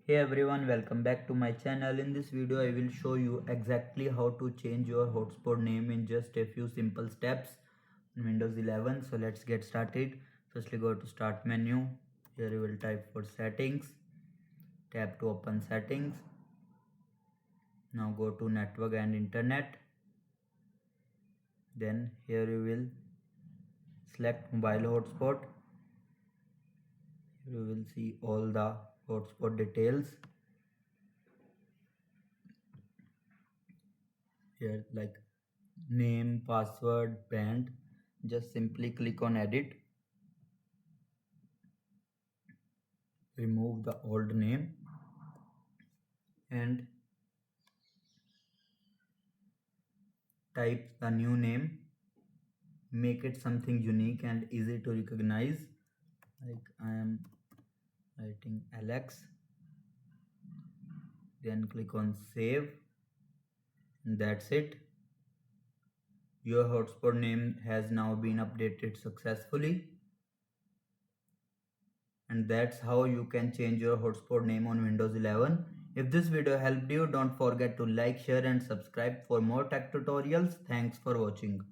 Hey everyone, welcome back to my channel. In this video I will show you exactly how to change your hotspot name in just a few simple steps in Windows 11. So let's get started. Firstly go to start menu. Here you will type for settings. Tap to open settings. Now go to network and internet. Then here you will select mobile hotspot. You will see all the hotspot details. Here like name, password, band. Just simply click on edit. Remove the old name and type the new name. Make it something unique and easy to recognize, like I am writing Alex. Then click on save, and that's it. Your hotspot name has now been updated successfully, and that's how you can change your hotspot name on Windows 11. If this video helped you, don't forget to like, share and subscribe for more tech tutorials. Thanks for watching.